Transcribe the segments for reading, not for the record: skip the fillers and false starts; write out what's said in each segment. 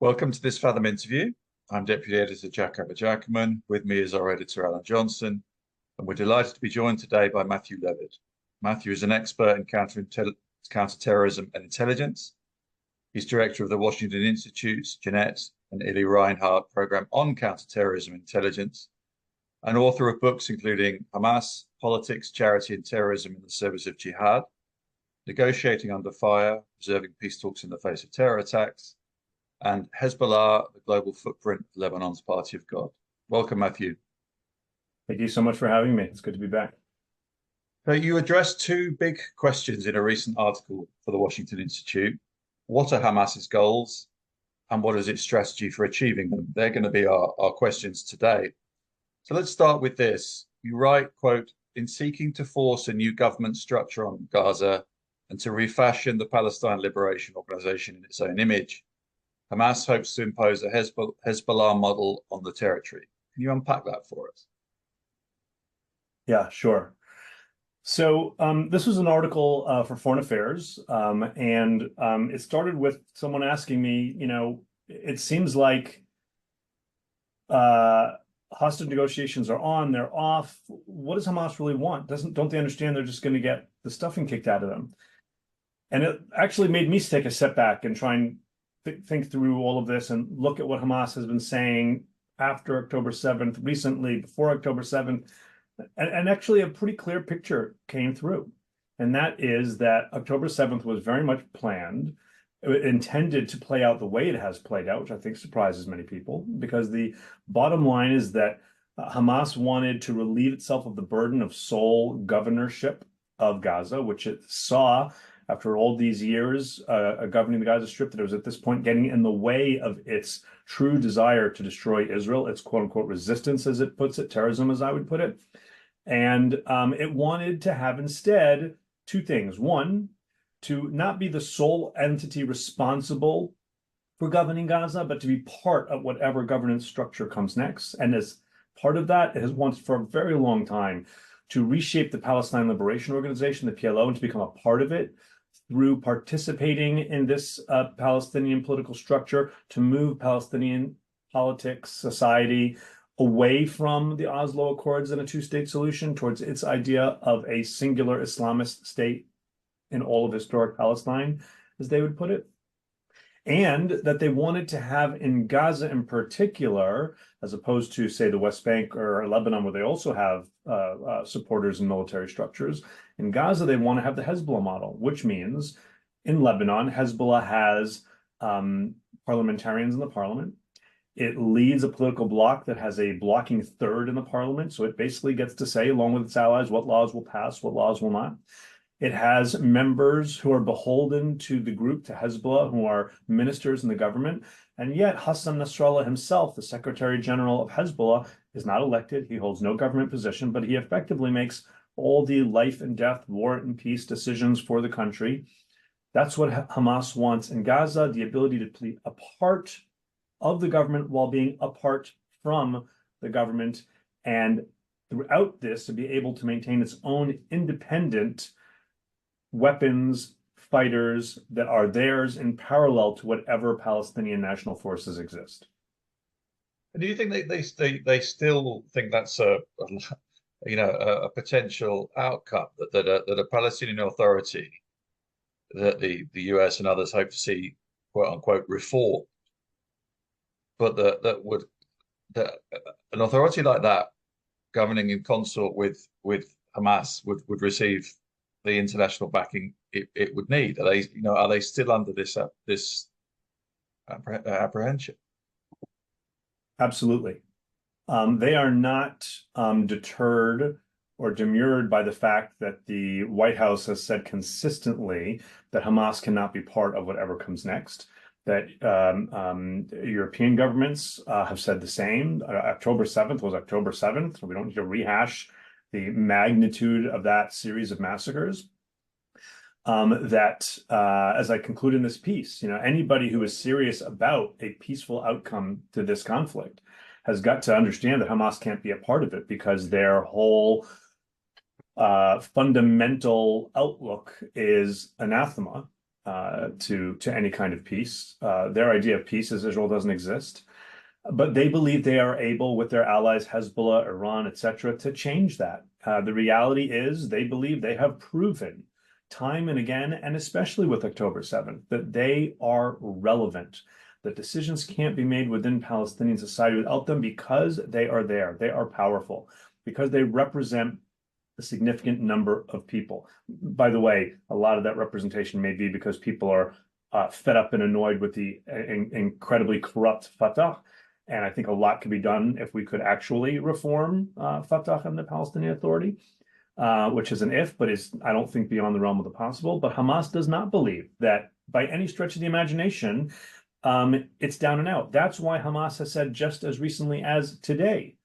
Welcome to this Fathom interview. I'm Deputy Editor Jack Aberjackman. With me is our editor Alan Johnson, and we're delighted to be joined today by Matthew Levitt. Matthew is an expert in counterterrorism and intelligence. He's director of the Washington Institute's Jeanette and Reinhard program on counterterrorism and intelligence, and author of books including Hamas, Politics, Charity and Terrorism in the Service of Jihad, Negotiating Under Fire, Observing Peace Talks in the Face of Terror Attacks, and Hezbollah, the Global Footprint, Lebanon's Party of God. Welcome, Matthew. Thank you so much for having me. It's good to be back. So you addressed two big questions in a recent article for the Washington Institute. What are Hamas's goals and what is its strategy for achieving them? They're going to be our questions today. So let's start with this. You write, quote, "In seeking to force a new government structure on Gaza and to refashion the Palestine Liberation Organization in its own image, Hamas hopes to impose a Hezbollah model on the territory." Can you unpack that for us? Yeah, sure. So this was an article for Foreign Affairs, and it started with someone asking me, it seems like hostage negotiations are on, they're off. What does Hamas really want? Don't they understand they're just going to get the stuffing kicked out of them? And it actually made me take a step back and try and think through all of this and look at what Hamas has been saying after October 7th, recently, before October 7th, and actually a pretty clear picture came through. And that is that October 7th was very much planned, intended to play out the way it has played out, which I think surprises many people, because the bottom line is that Hamas wanted to relieve itself of the burden of sole governorship of Gaza, which it saw after all these years governing the Gaza Strip, that it was at this point getting in the way of its true desire to destroy Israel, its quote-unquote resistance, as it puts it, terrorism, as I would put it. And it wanted to have instead two things. One, to not be the sole entity responsible for governing Gaza, but to be part of whatever governance structure comes next. And as part of that, it has wanted for a very long time to reshape the Palestine Liberation Organization, the PLO, and to become a part of it through participating in this Palestinian political structure, to move Palestinian politics, society, away from the Oslo Accords and a two-state solution towards its idea of a singular Islamist state in all of historic Palestine, as they would put it. And that they wanted to have in Gaza in particular, as opposed to, say, the West Bank or Lebanon, where they also have supporters in military structures. In Gaza, they want to have the Hezbollah model, which means in Lebanon, Hezbollah has parliamentarians in the parliament. It leads a political bloc that has a blocking third in the parliament. So it basically gets to say, along with its allies, what laws will pass, what laws will not. It has members who are beholden to the group, to Hezbollah, who are ministers in the government. And yet Hassan Nasrallah himself, the Secretary General of Hezbollah, is not elected. He holds no government position, but he effectively makes all the life and death, war and peace decisions for the country. That's what Hamas wants in Gaza, the ability to be a part of the government while being apart from the government. And throughout this, to be able to maintain its own independent weapons, fighters that are theirs in parallel to whatever Palestinian national forces exist. And do you think they still think that's a potential outcome that a Palestinian Authority that the US and others hope to see, quote unquote, reform, but that an authority like that governing in consort with Hamas would receive the international backing it would need? Are they still under this apprehension? Absolutely. They are not deterred or demurred by the fact that the White House has said consistently that Hamas cannot be part of whatever comes next. That European governments have said the same. October 7th was October 7th, so we don't need to rehash the magnitude of that series of massacres. As I conclude in this piece, anybody who is serious about a peaceful outcome to this conflict has got to understand that Hamas can't be a part of it, because their whole fundamental outlook is anathema to any kind of peace. Their idea of peace is Israel doesn't exist. But they believe they are able, with their allies, Hezbollah, Iran, etc., to change that. The reality is they believe they have proven time and again, and especially with October 7th, that they are relevant. That decisions can't be made within Palestinian society without them because they are there. They are powerful, because they represent a significant number of people. By the way, a lot of that representation may be because people are fed up and annoyed with the incredibly corrupt Fatah. And I think a lot could be done if we could actually reform Fatah and the Palestinian Authority, which is an if, but is, I don't think, beyond the realm of the possible. But Hamas does not believe that by any stretch of the imagination, it's down and out. That's why Hamas has said just as recently as today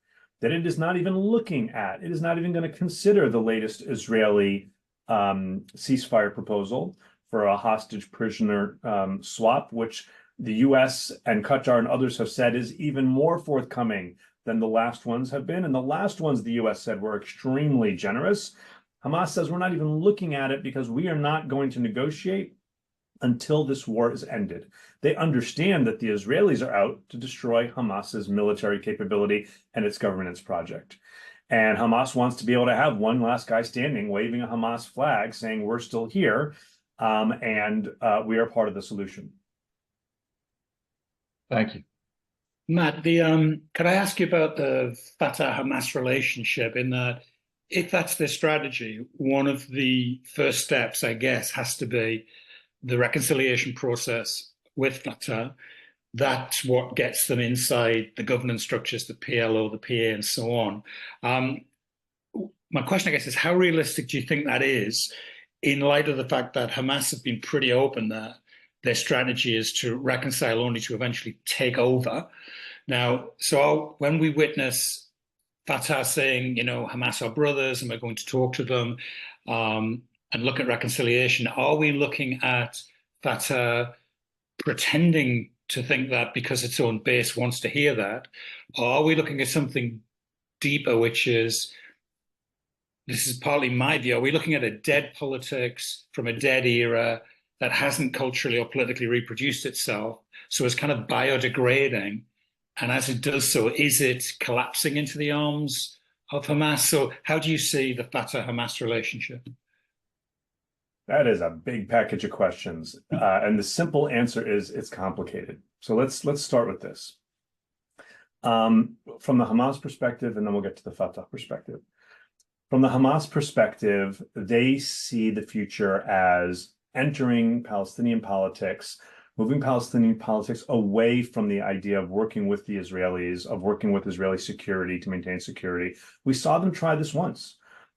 that it is not even looking at, it is not even going to consider the latest Israeli ceasefire proposal for a hostage prisoner swap, which the US and Qatar and others have said is even more forthcoming than the last ones have been. And the last ones the US said were extremely generous. Hamas says we're not even looking at it because we are not going to negotiate until this war is ended. They understand that the Israelis are out to destroy Hamas's military capability and its governance project. And Hamas wants to be able to have one last guy standing, waving a Hamas flag, saying we're still here, and we are part of the solution. Thank you. Matt, could I ask you about the Fatah-Hamas relationship, in that if that's their strategy, one of the first steps, I guess, has to be the reconciliation process with Fatah. That's what gets them inside the governance structures, the PLO, the PA, and so on. My question, I guess, is how realistic do you think that is, in light of the fact that Hamas have been pretty open that their strategy is to reconcile only to eventually take over? Now, so when we witness Fatah saying, you know, Hamas are brothers and we're going to talk to them and look at reconciliation, are we looking at Fatah pretending to think that because its own base wants to hear that? Or are we looking at something deeper, which is, this is partly my view, are we looking at a dead politics from a dead era that hasn't culturally or politically reproduced itself, so it's kind of biodegrading? And as it does so, is it collapsing into the arms of Hamas? So how do you see the Fatah-Hamas relationship? That is a big package of questions. And the simple answer is it's complicated. So let's start with this. From the Hamas perspective, and then we'll get to the Fatah perspective. From the Hamas perspective, they see the future as entering Palestinian politics, moving Palestinian politics away from the idea of working with the Israelis, of working with Israeli security to maintain security. We saw them try this once.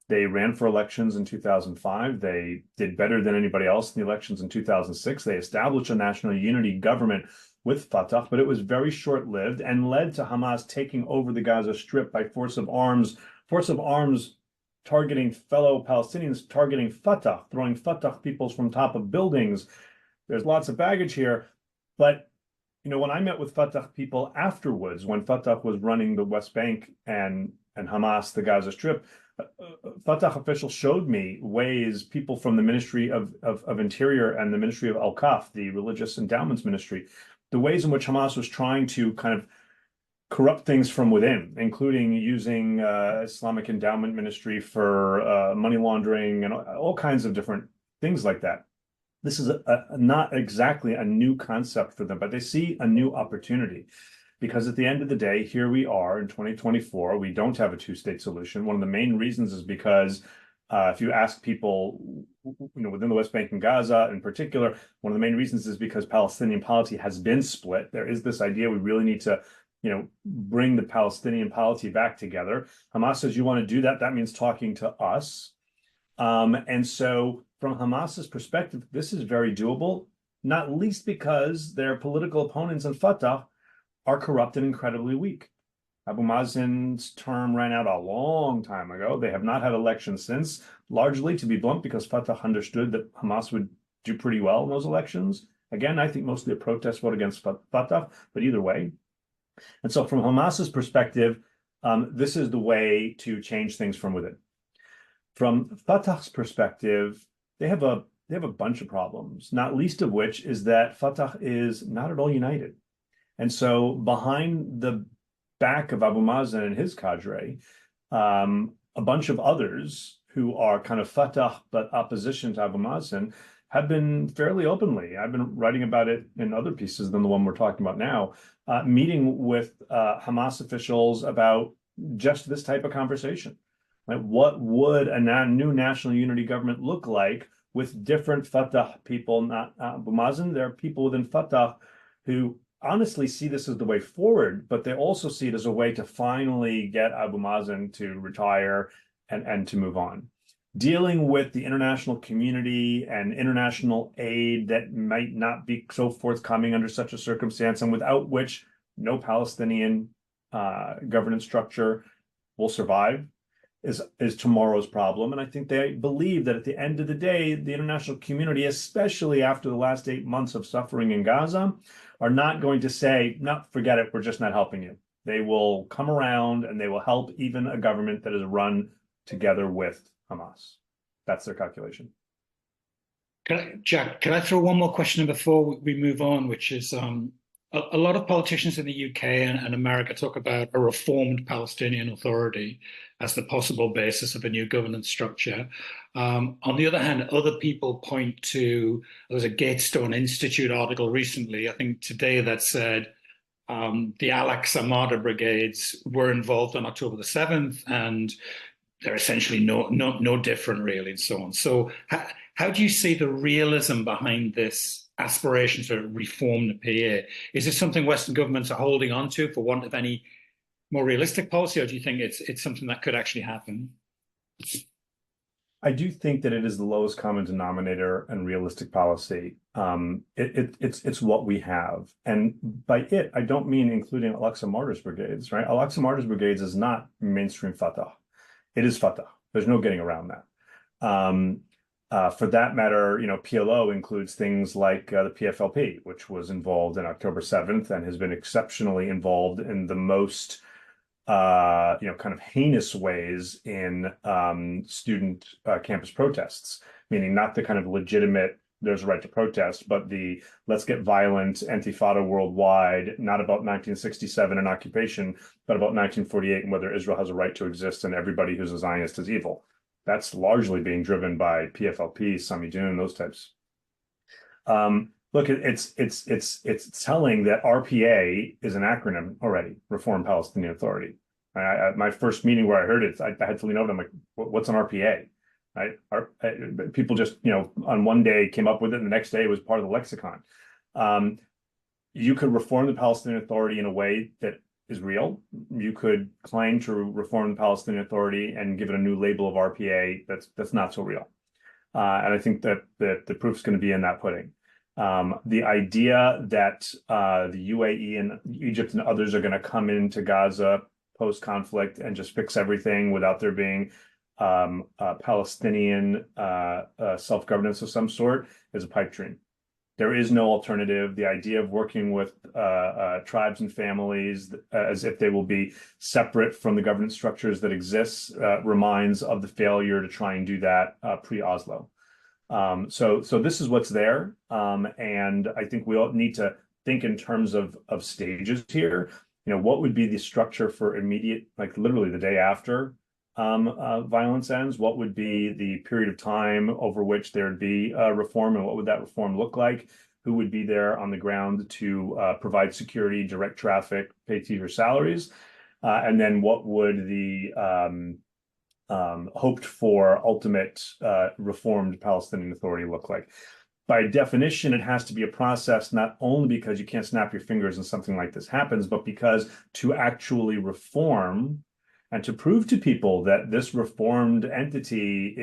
They ran for elections in 2005. They did better than anybody else in the elections in 2006. They established a national unity government with Fatah, but it was very short-lived and led to Hamas taking over the Gaza Strip by force of arms targeting fellow Palestinians, targeting Fatah, throwing Fatah peoples from top of buildings. There's lots of baggage here. But, you know, when I met with Fatah people afterwards, when Fatah was running the West Bank and Hamas, the Gaza Strip, Fatah officials showed me ways people from the Ministry of Interior and the Ministry of Al-Qaf, the Religious Endowments Ministry, the ways in which Hamas was trying to kind of corrupt things from within, including using Islamic Endowment Ministry for money laundering and all kinds of different things like that. This is not exactly a new concept for them, but they see a new opportunity. Because at the end of the day, here we are in 2024, we don't have a two-state solution. One of the main reasons is because if you ask people, you know, within the West Bank and Gaza in particular, one of the main reasons is because Palestinian polity has been split. There is this idea we really need to, you know, bring the Palestinian polity back together. Hamas says you want to do that. That means talking to us. And so from Hamas's perspective, this is very doable, not least because their political opponents in Fatah are corrupt and incredibly weak. Abu Mazen's term ran out a long time ago. They have not had elections since, largely, to be blunt, because Fatah understood that Hamas would do pretty well in those elections. Again, I think mostly a protest vote against Fatah, but either way. And so from Hamas's perspective, this is the way to change things from within. From Fatah's perspective, they have a they have a bunch of problems, not least of which is that Fatah is not at all united. And so behind the back of Abu Mazen and his cadre, a bunch of others who are kind of Fatah but opposition to Abu Mazen have been fairly openly. I've been writing about it in other pieces than the one we're talking about now, meeting with Hamas officials about just this type of conversation. Like, what would a new national unity government look like with different Fatah people, not Abu Mazen? There are people within Fatah who honestly see this as the way forward, but they also see it as a way to finally get Abu Mazen to retire and to move on. Dealing with the international community and international aid that might not be so forthcoming under such a circumstance, and without which no Palestinian governance structure will survive, is tomorrow's problem. And I think they believe that at the end of the day, the international community, especially after the last 8 months of suffering in Gaza, are not going to say, no, forget it, we're just not helping you. They will come around and they will help even a government that is run together with Hamas. That's their calculation. Jack, can I throw one more question in before we move on, which is a lot of politicians in the UK and America talk about a reformed Palestinian Authority as the possible basis of a new governance structure. On the other hand, other people point to, there was a Gatestone Institute article recently, I think today, that said the Al-Aqsa Martyr Brigades were involved on October the 7th, and they're essentially no different, really, and so on. So how do you see the realism behind this aspiration to reform the PA? Is this something Western governments are holding on to for want of any more realistic policy, or do you think it's something that could actually happen? I do think that it is the lowest common denominator and realistic policy. It's what we have. And by it, I don't mean including Al-Aqsa Martyrs Brigades, right? Al-Aqsa Martyrs Brigades is not mainstream Fatah. It is Fatah. There's no getting around that. For that matter, PLO includes things like the PFLP, which was involved in October 7th and has been exceptionally involved in the most, kind of heinous ways in student campus protests, meaning not the kind of legitimate, there's a right to protest, but the let's get violent, Intifada worldwide, not about 1967 and occupation, but about 1948 and whether Israel has a right to exist and everybody who's a Zionist is evil. That's largely being driven by PFLP, Samidun, those types. Look, it's telling that RPA is an acronym already, Reformed Palestinian Authority. My first meeting where I heard it, I had to lean over. I'm like, what's an RPA? Right? People just, on one day came up with it, and the next day it was part of the lexicon. You could reform the Palestinian Authority in a way that is real. You could claim to reform the Palestinian Authority and give it a new label of RPA that's not so real. And I think that the proof's going to be in that pudding. The idea that the UAE and Egypt and others are going to come into Gaza post-conflict and just fix everything without there being Palestinian self-governance of some sort is a pipe dream. There is no alternative. The idea of working with tribes and families as if they will be separate from the governance structures that exist reminds of the failure to try and do that pre-Oslo. So this is what's there. And I think we all need to think in terms of stages here. What would be the structure for immediate, like literally the day after violence ends? What would be the period of time over which there would be reform, and what would that reform look like? Who would be there on the ground to provide security, direct traffic, pay teacher salaries? And then what would the hoped for ultimate reformed Palestinian Authority look like? By definition, it has to be a process, not only because you can't snap your fingers and something like this happens, but because to actually reform and to prove to people that this reformed entity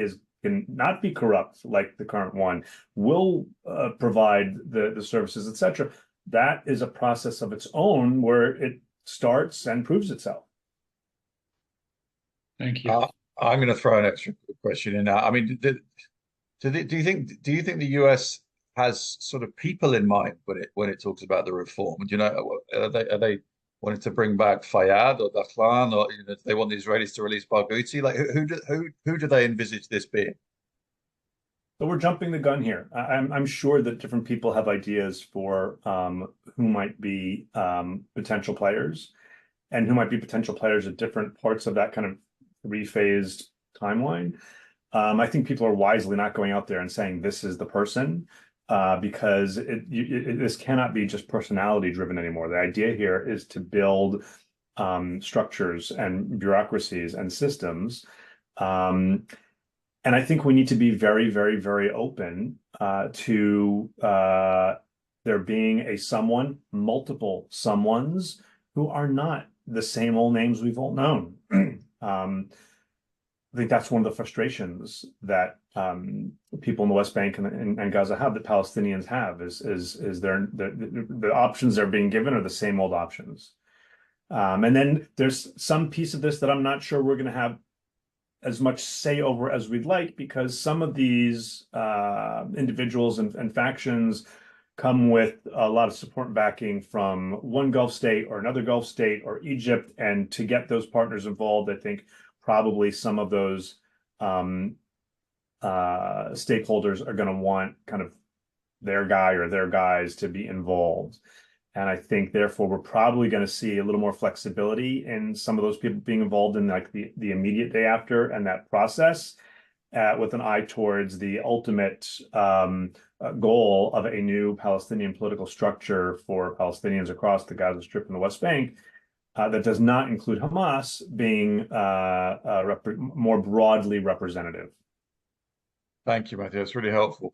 can not be corrupt like the current one, will provide the services, etc. That is a process of its own where it starts and proves itself. Thank you. I'm going to throw an extra question in now. I mean, do you think the US has sort of people in mind when it talks about the reform? Do are they wanting to bring back Fayyad or Dakhlan, or do they want the Israelis to release Barghouti? Like who do they envisage this being? So we're jumping the gun here. I'm sure that different people have ideas for who might be potential players and who might be potential players at different parts of that kind of three-phased timeline. I think people are wisely not going out there and saying this is the person because this cannot be just personality driven anymore. The idea here is to build structures and bureaucracies and systems. And I think we need to be very, very, very open to there being a someone, multiple someones who are not the same old names we've all known. I think that's one of the frustrations that people in the West Bank and Gaza have, that Palestinians have, is the options they're being given are the same old options. And then there's some piece of this that I'm not sure we're going to have as much say over as we'd like, because some of these individuals and factions come with a lot of support and backing from one Gulf state or another Gulf state or Egypt. And to get those partners involved, I think probably some of those stakeholders are going to want kind of their guy or their guys to be involved. And I think, therefore, we're probably going to see a little more flexibility in some of those people being involved in like the immediate day after and that process, with an eye towards the ultimate goal of a new Palestinian political structure for Palestinians across the Gaza Strip and the West Bank that does not include Hamas being more broadly representative. Thank you, Matthew. That's really helpful.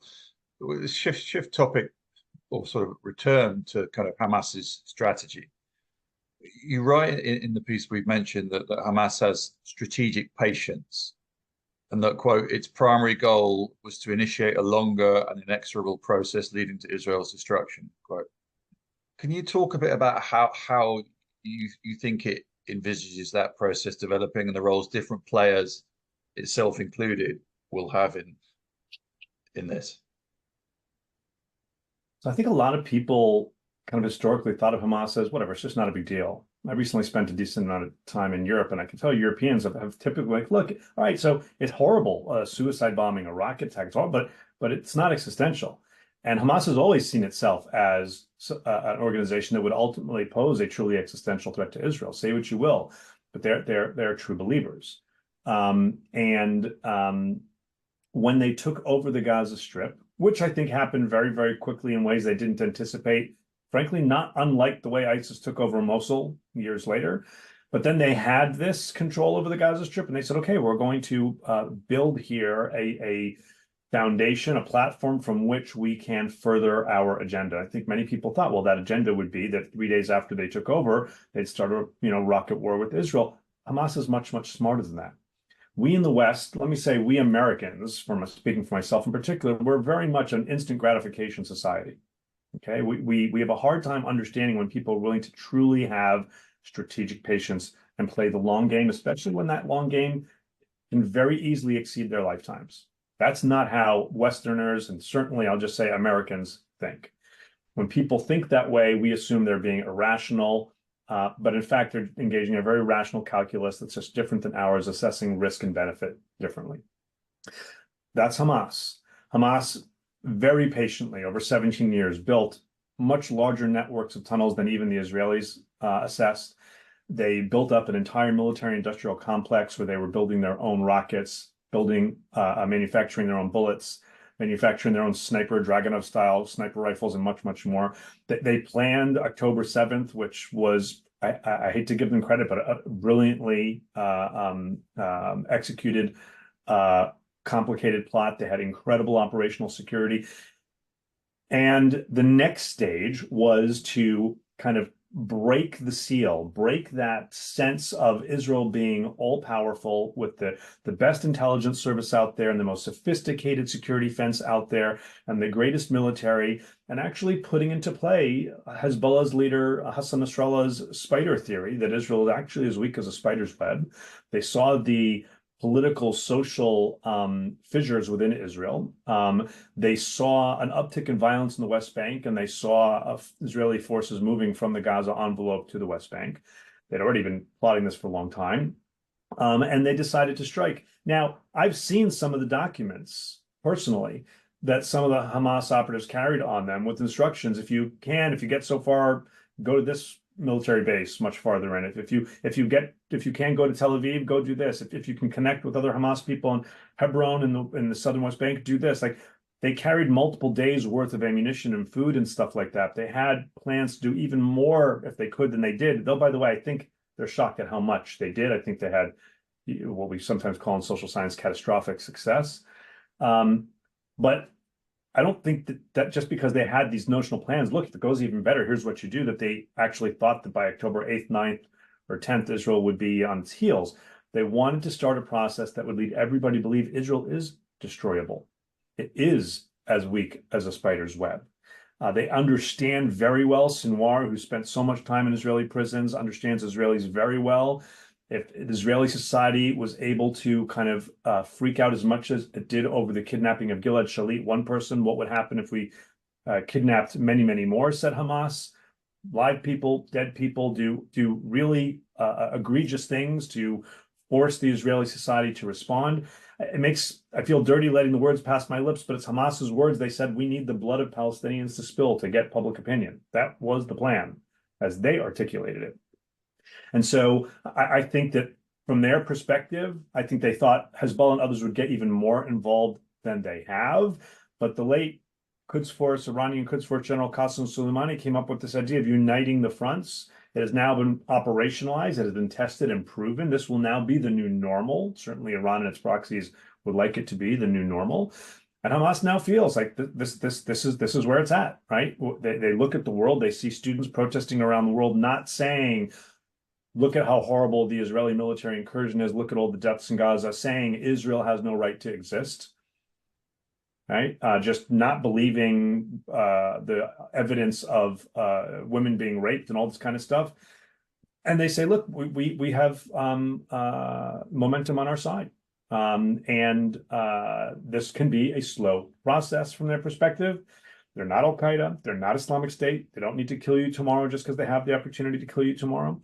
Shift topic, or sort of return to kind of Hamas's strategy. You write in the piece we've mentioned that Hamas has strategic patience, and that, quote, its primary goal was to initiate a longer and inexorable process leading to Israel's destruction, quote. Can you talk a bit about how you think it envisages that process developing and the roles different players, itself included, will have in this? So I think a lot of people kind of historically thought of Hamas as whatever, it's just not a big deal. I recently spent a decent amount of time in Europe, and I can tell Europeans have typically like, look, all right, so it's horrible, a suicide bombing, a rocket attack, it's all, but it's not existential. And Hamas has always seen itself as an organization that would ultimately pose a truly existential threat to Israel. Say what you will, but they're true believers. When they took over the Gaza Strip, which I think happened very, very quickly in ways they didn't anticipate, frankly, not unlike the way ISIS took over Mosul years later. But then they had this control over the Gaza Strip, and they said, okay, we're going to build here a foundation, a platform from which we can further our agenda. I think many people thought, well, that agenda would be that 3 days after they took over, they'd start a rocket war with Israel. Hamas is much, much smarter than that. We in the West, let me say we Americans, speaking for myself in particular, we're very much an instant gratification society. Okay, we have a hard time understanding when people are willing to truly have strategic patience and play the long game, especially when that long game can very easily exceed their lifetimes. That's not how Westerners, and certainly I'll just say Americans, think. When people think that way, we assume they're being irrational, but in fact, they're engaging in a very rational calculus that's just different than ours, assessing risk and benefit differently. That's Hamas. Hamas very patiently, over 17 years, built much larger networks of tunnels than even the Israelis assessed. They built up an entire military-industrial complex where they were building their own rockets, manufacturing their own bullets, manufacturing their own sniper, Dragunov-style sniper rifles, and much, much more. They planned October 7th, which was, I hate to give them credit, but a brilliantly executed, complicated plot. They had incredible operational security. And the next stage was to kind of break the seal, break that sense of Israel being all-powerful with the best intelligence service out there and the most sophisticated security fence out there and the greatest military, and actually putting into play Hezbollah's leader, Hassan Nasrallah's spider theory that Israel is actually as weak as a spider's web. They saw the political, social fissures within Israel. They saw an uptick in violence in the West Bank, and they saw Israeli forces moving from the Gaza envelope to the West Bank. They'd already been plotting this for a long time, and they decided to strike. Now, I've seen some of the documents personally that some of the Hamas operatives carried on them with instructions. If you get so far, go to this military base much farther in. If you can go to Tel Aviv, go do this. If you can connect with other Hamas people in Hebron in the southern West Bank, do this. Like, they carried multiple days worth of ammunition and food and stuff like that. They had plans to do even more if they could than they did. Though, by the way, I think they're shocked at how much they did. I think they had what we sometimes call in social science catastrophic success. But I don't think that just because they had these notional plans, look, if it goes even better, here's what you do, that they actually thought that by October 8th, 9th, or 10th, Israel would be on its heels. They wanted to start a process that would lead everybody to believe Israel is destroyable. It is as weak as a spider's web. They understand very well, Sinwar, who spent so much time in Israeli prisons, understands Israelis very well. If Israeli society was able to kind of freak out as much as it did over the kidnapping of Gilad Shalit, one person, what would happen if we kidnapped many, many more, said Hamas. Live people, dead people, do really egregious things to force the Israeli society to respond. I feel dirty letting the words pass my lips, but it's Hamas's words. They said, we need the blood of Palestinians to spill to get public opinion. That was the plan as they articulated it. And so I think that from their perspective, I think they thought Hezbollah and others would get even more involved than they have. But the late Iranian Quds Force General Qasem Soleimani came up with this idea of uniting the fronts. It has now been operationalized. It has been tested and proven. This will now be the new normal. Certainly Iran and its proxies would like it to be the new normal. And Hamas now feels like this is where it's at, right? They look at the world. They see students protesting around the world, not saying, look at how horrible the Israeli military incursion is. Look at all the deaths in Gaza, saying Israel has no right to exist. Right? Just not believing the evidence of women being raped and all this kind of stuff. And they say, look, we have momentum on our side. And this can be a slow process from their perspective. They're not Al-Qaeda. They're not Islamic State. They don't need to kill you tomorrow just because they have the opportunity to kill you tomorrow.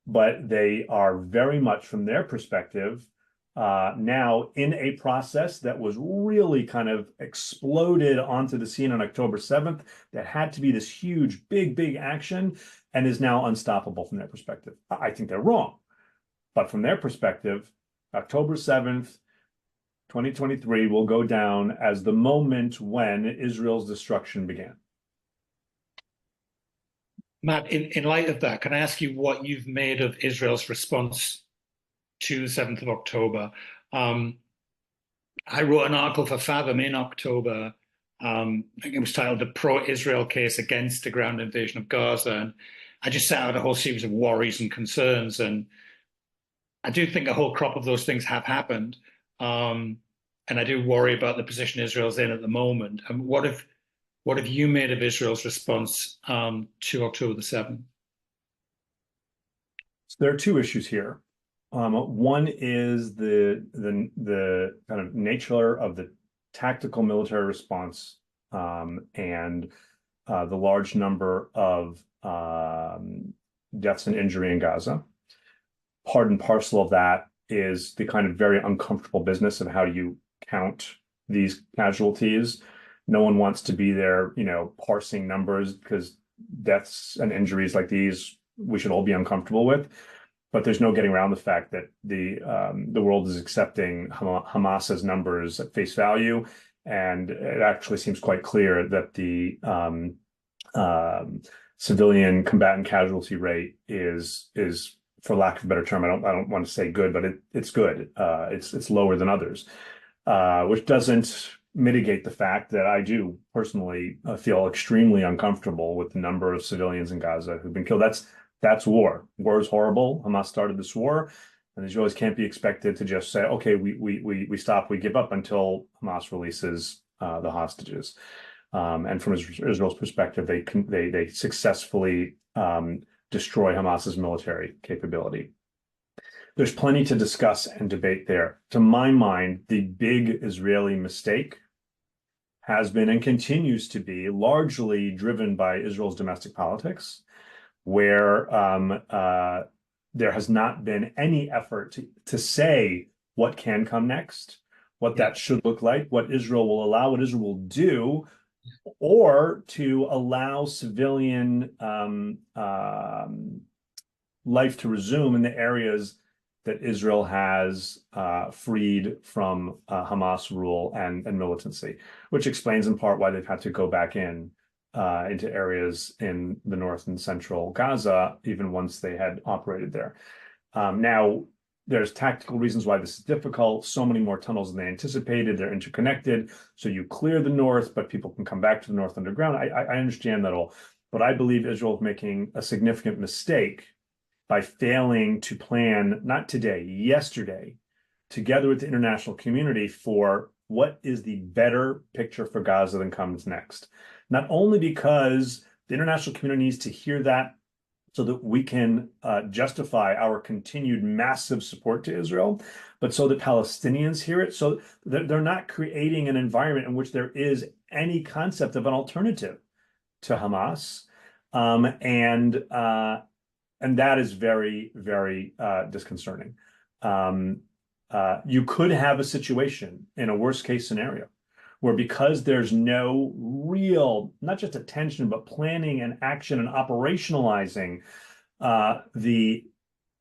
But they are very much, from their perspective, now in a process that was really kind of exploded onto the scene on October 7th, that had to be this huge, big action, and is now unstoppable from their perspective. I think they're wrong. But from their perspective, October 7th, 2023 will go down as the moment when Israel's destruction began. Matt, in light of that, can I ask you what you've made of Israel's response to the 7th of October? I wrote an article for Fathom in October. I think it was titled "The Pro-Israel Case Against the Ground Invasion of Gaza." And I just set out a whole series of worries and concerns. And I do think a whole crop of those things have happened. And I do worry about the position Israel's in at the moment. And what have you made of Israel's response to October the 7th? So there are two issues here. One is the kind of nature of the tactical military response and the large number of deaths and injury in Gaza. Part and parcel of that is the kind of very uncomfortable business of how do you count these casualties. No one wants to be there, parsing numbers, because deaths and injuries like these we should all be uncomfortable with. But there's no getting around the fact that the world is accepting Hamas's numbers at face value, and it actually seems quite clear that the civilian combatant casualty rate is, for lack of a better term, I don't want to say good, but it's good. It's lower than others, which doesn't mitigate the fact that I do personally feel extremely uncomfortable with the number of civilians in Gaza who've been killed. That's war. War is horrible. Hamas started this war, and the Israelis can't be expected to just say, okay, we stop, we give up until Hamas releases the hostages. And from Israel's perspective, they successfully destroy Hamas's military capability. There's plenty to discuss and debate there. To my mind, the big Israeli mistake has been and continues to be largely driven by Israel's domestic politics, where there has not been any effort to say what can come next, what that should look like, what Israel will allow, what Israel will do, or to allow civilian life to resume in the areas that Israel has freed from Hamas rule and militancy, which explains in part why they've had to go back into areas in the north and central Gaza, even once they had operated there. Now, there's tactical reasons why this is difficult. So many more tunnels than they anticipated. They're interconnected. So you clear the north, but people can come back to the north underground. I understand that all. But I believe Israel is making a significant mistake by failing to plan, not today, yesterday, together with the international community for what is the better picture for Gaza than comes next. Not only because the international community needs to hear that so that we can justify our continued massive support to Israel, but so that Palestinians hear it, so that they're not creating an environment in which there is any concept of an alternative to Hamas. And that is very, very disconcerting. You could have a situation in a worst case scenario where, because there's no real, not just attention, but planning and action and operationalizing the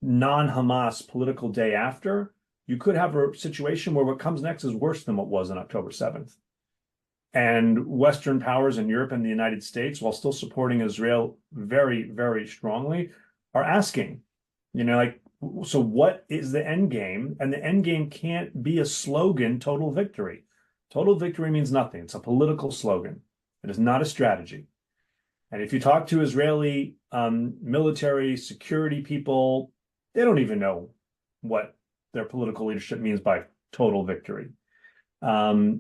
non-Hamas political day after, you could have a situation where what comes next is worse than what was on October 7th. And Western powers in Europe and the United States, while still supporting Israel very, very strongly, are asking, so what is the end game? And the end game can't be a slogan, total victory. Total victory means nothing. It's a political slogan. It is not a strategy. And if you talk to Israeli military security people, they don't even know what their political leadership means by total victory. I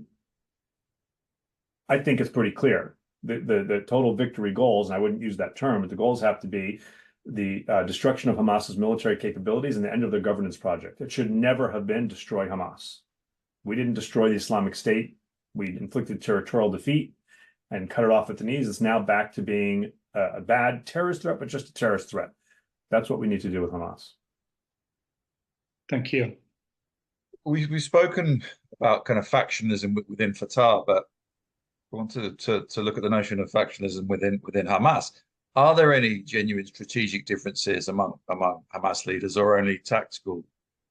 think it's pretty clear. The total victory goals, and I wouldn't use that term, but the goals have to be the destruction of Hamas's military capabilities and the end of their governance project. It should never have been destroy Hamas. We didn't destroy the Islamic State. We inflicted territorial defeat and cut it off at the knees. It's now back to being a bad terrorist threat, but just a terrorist threat. That's what we need to do with Hamas. Thank you. We've spoken about kind of factionalism within Fatah, but I wanted to look at the notion of factionalism within Hamas. Are there any genuine strategic differences among Hamas leaders, or only tactical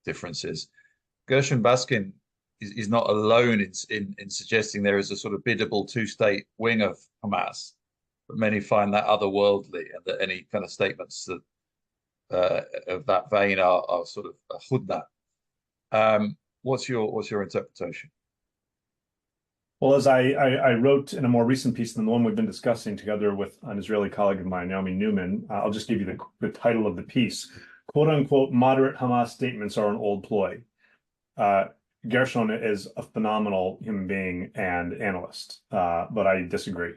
differences? Gershon Baskin is not alone in suggesting there is a sort of biddable two-state wing of Hamas, but many find that otherworldly, and that any kind of statements that of that vein are sort of a hudna. What's your interpretation? Well, as I wrote in a more recent piece than the one we've been discussing together with an Israeli colleague of mine, Naomi Newman, I'll just give you the title of the piece. "Quote unquote, moderate Hamas statements are an old ploy." Gershon is a phenomenal human being and analyst, but I disagree.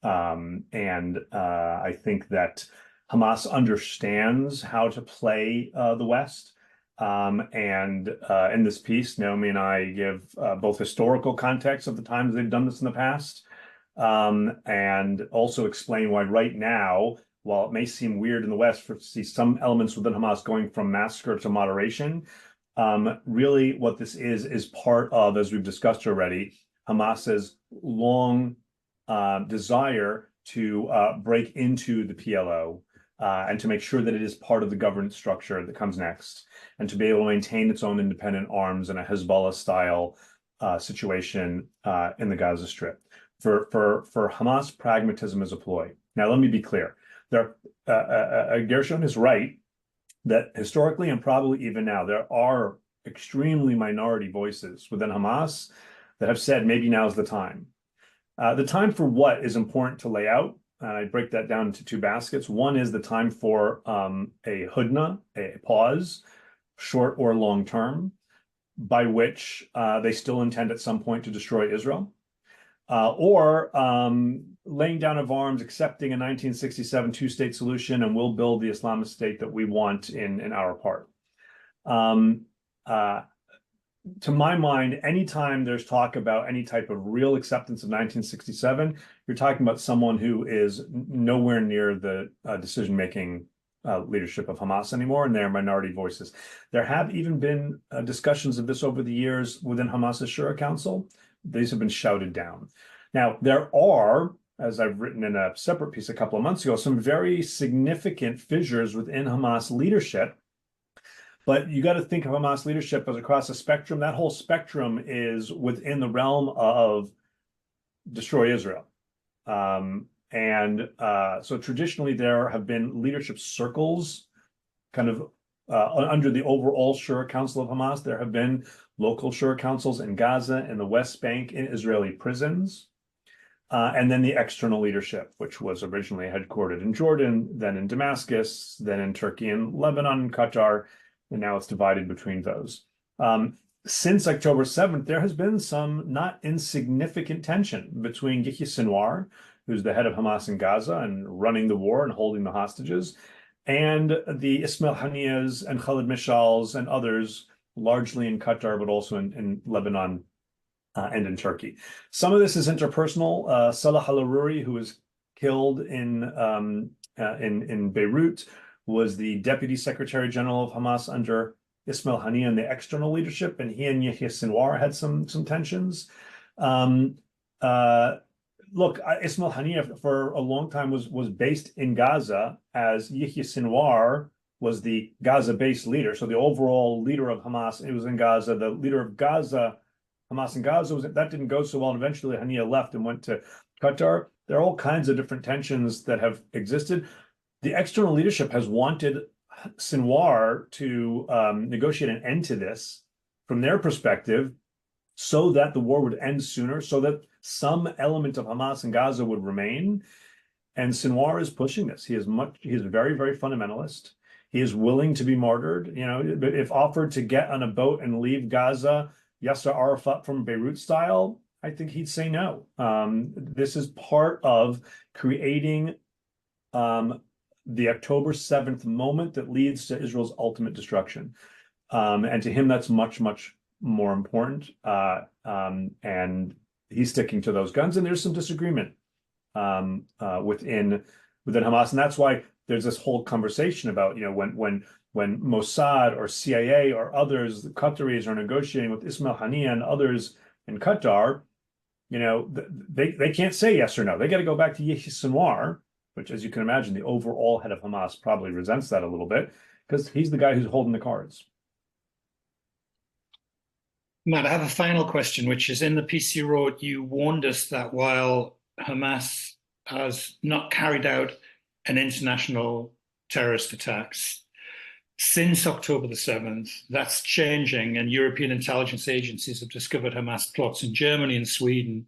I think that Hamas understands how to play the West. In this piece, Naomi and I give both historical context of the times they've done this in the past, and also explain why right now, while it may seem weird in the West to see some elements within Hamas going from massacre to moderation, really what this is part of, as we've discussed already, Hamas's long desire to break into the PLO and to make sure that it is part of the governance structure that comes next, and to be able to maintain its own independent arms in a Hezbollah-style situation in the Gaza Strip. For Hamas, pragmatism is a ploy. Now, let me be clear. Gershon is right that historically, and probably even now, there are extremely minority voices within Hamas that have said maybe now's the time. The time for what is important to lay out, and I break that down into two baskets. One is the time for a hudna, a pause, short or long term, by which they still intend at some point to destroy Israel, or laying down of arms, accepting a 1967 two-state solution, and we'll build the Islamist state that we want in our part. To my mind, anytime there's talk about any type of real acceptance of 1967, you're talking about someone who is nowhere near the decision-making leadership of Hamas anymore, and they're minority voices. There have even been discussions of this over the years within Hamas's Shura Council. These have been shouted down. Now, there are, as I've written in a separate piece a couple of months ago, some very significant fissures within Hamas leadership. But you got to think of Hamas leadership as across a spectrum. That whole spectrum is within the realm of destroy Israel. So traditionally, there have been leadership circles kind of under the overall Shura Council of Hamas. There have been local Shura councils in Gaza, in the West Bank, in Israeli prisons. And then the external leadership, which was originally headquartered in Jordan, then in Damascus, then in Turkey and Lebanon and Qatar, and now it's divided between those. Since October 7th, there has been some not insignificant tension between Yahya Sinwar, who's the head of Hamas in Gaza and running the war and holding the hostages, and the Ismail Haniyehs and Khalid Mishals and others, largely in Qatar, but also in Lebanon and in Turkey. Some of this is interpersonal. Salah al-Aruri, who was killed in Beirut, was the Deputy Secretary General of Hamas under Ismail Haniyeh in the external leadership, and he and Yahya Sinwar had some tensions. Look, Ismail Haniyeh for a long time was based in Gaza, as Yahya Sinwar was the Gaza-based leader. So the overall leader of Hamas, it was in Gaza. The leader of Gaza, Hamas in Gaza, that didn't go so well. And eventually Haniyeh left and went to Qatar. There are all kinds of different tensions that have existed. The external leadership has wanted Sinwar to negotiate an end to this from their perspective, so that the war would end sooner, so that some element of Hamas in Gaza would remain. And Sinwar is pushing this. He is very, very fundamentalist. He is willing to be martyred. You know, but if offered to get on a boat and leave Gaza, Yasser Arafat from Beirut style, I think he'd say no. This is part of creating the October 7th moment that leads to Israel's ultimate destruction. And to him, that's much, much more important. And he's sticking to those guns. And there's some disagreement within Hamas. And that's why there's this whole conversation about, you know, when Mossad or CIA or others, the Qataris, are negotiating with Ismail Haniyeh and others in Qatar, you know, they can't say yes or no. They got to go back to Yahya Sinwar, which, as you can imagine, the overall head of Hamas probably resents that a little bit, because he's the guy who's holding the cards. Matt, I have a final question, which is, in the piece you wrote, you warned us that while Hamas has not carried out an international terrorist attacks since October the 7th, that's changing, and European intelligence agencies have discovered Hamas plots in Germany and Sweden,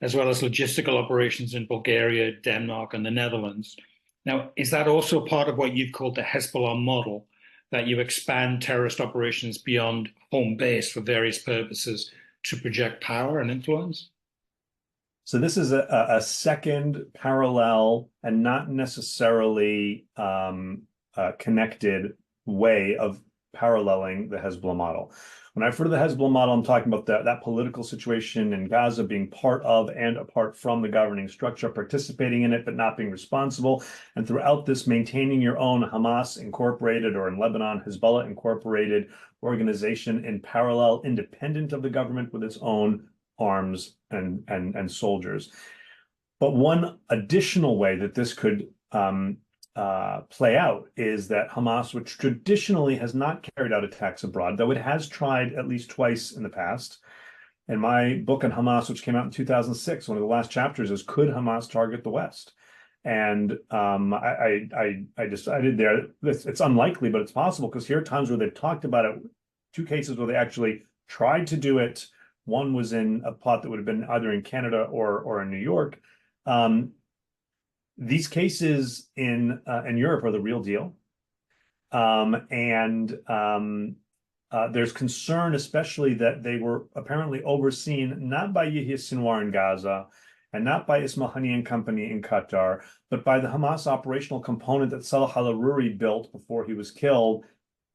as well as logistical operations in Bulgaria, Denmark, and the Netherlands. Now, is that also part of what you've called the Hezbollah model, that you expand terrorist operations beyond home base for various purposes to project power and influence? So this is a second parallel and not necessarily connected way of paralleling the Hezbollah model. When I refer to the Hezbollah model, I'm talking about that political situation in Gaza, being part of and apart from the governing structure, participating in it, but not being responsible. And throughout this, maintaining your own Hamas Incorporated, or in Lebanon, Hezbollah Incorporated organization in parallel, independent of the government, with its own arms and soldiers. But one additional way that this could play out is that Hamas, which traditionally has not carried out attacks abroad, though it has tried at least twice in the past. In my book on Hamas, which came out in 2006, one of the last chapters is, could Hamas target the West? And I decided there, it's unlikely, but it's possible, because here are times where they've talked about it, two cases where they actually tried to do it. One was in a plot that would have been either in Canada or in New York. These cases in Europe are the real deal. There's concern, especially that they were apparently overseen not by Yahya Sinwar in Gaza and not by Ismail Haniyeh and company in Qatar, but by the Hamas operational component that Salah al-Aruri built before he was killed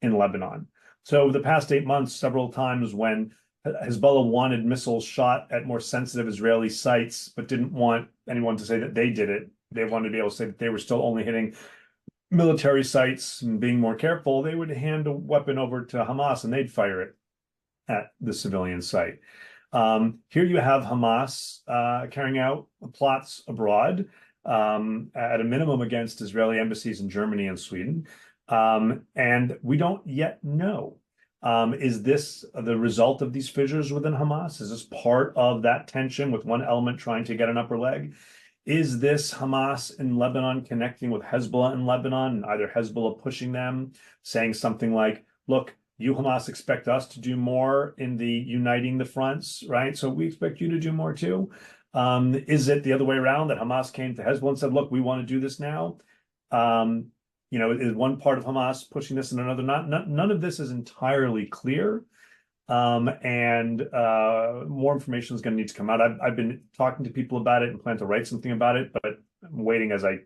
in Lebanon. So over the past 8 months, several times when Hezbollah wanted missiles shot at more sensitive Israeli sites, but didn't want anyone to say that they did it, they wanted to be able to say that they were still only hitting military sites and being more careful, they would hand a weapon over to Hamas and they'd fire it at the civilian site. Here you have Hamas carrying out plots abroad, at a minimum against Israeli embassies in Germany and Sweden. And we don't yet know. Is this the result of these fissures within Hamas? Is this part of that tension with one element trying to get an upper leg? Is this Hamas in Lebanon connecting with Hezbollah in Lebanon, and either Hezbollah pushing them, saying something like, look, you Hamas expect us to do more in the uniting the fronts, right? So we expect you to do more too. Is it the other way around, that Hamas came to Hezbollah and said, look, we want to do this now? Is one part of Hamas pushing this and another not? None of this is entirely clear. And more information is going to need to come out. I've been talking to people about it and plan to write something about it, but I'm waiting as I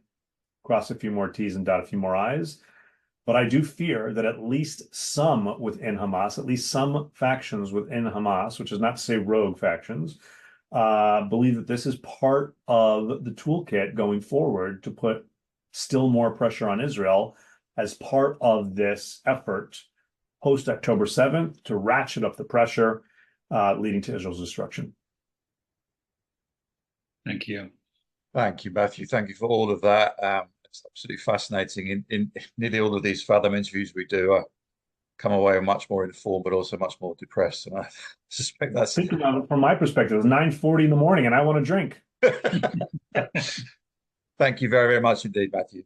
cross a few more T's and dot a few more I's. But I do fear that at least some within Hamas, at least some factions within Hamas, which is not to say rogue factions, believe that this is part of the toolkit going forward to put still more pressure on Israel as part of this effort post-October 7th to ratchet up the pressure, leading to Israel's destruction. Thank you. Thank you, Matthew. Thank you for all of that. It's absolutely fascinating. In nearly all of these Fathom interviews we do, I come away much more informed, but also much more depressed. And I suspect that's... Think about it from my perspective. It's 9:40 in the morning and I want to drink. Thank you very, very much indeed, Matthew.